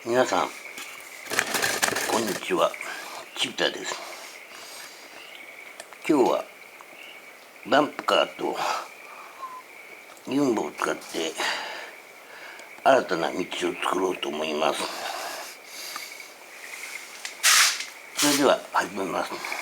皆さんこんにちは、ちびたです。今日はダンプカーとユンボを使って新たな道を作ろうと思います。それでは始めます。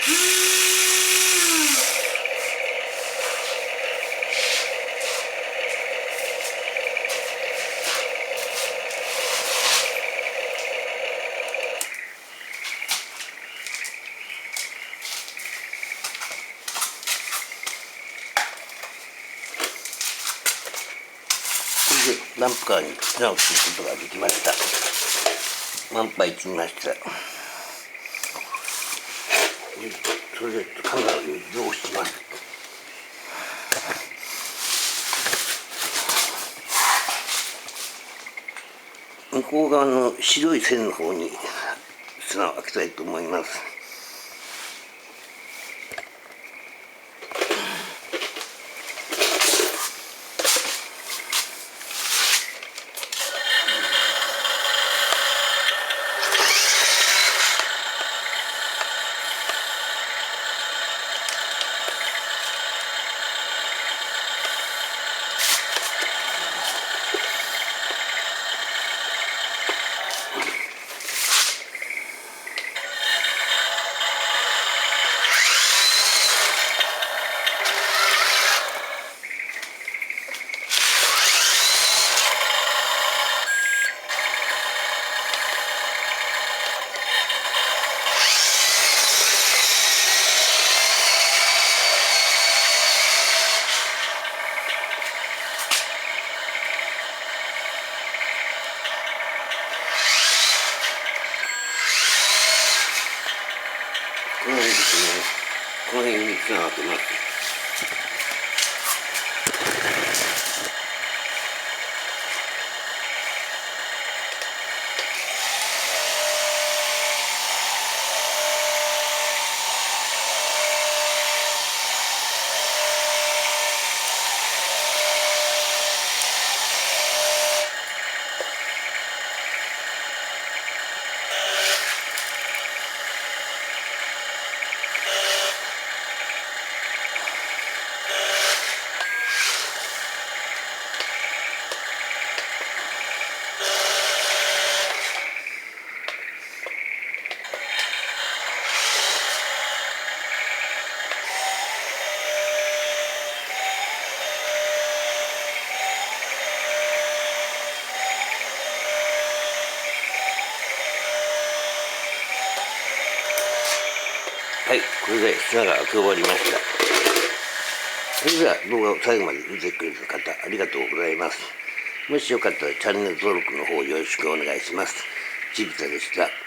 ダンプカーに綱をすることができました。満杯積みました。それでカメラを移動します。向こう側の白い線の方に砂を開けたいと思います。この辺ですね。この辺に綱を開けます。はい、これで砂が開け終わりました。それでは動画を最後まで見てくれた方、ありがとうございます。もしよかったらチャンネル登録の方よろしくお願いします。ちびたでした。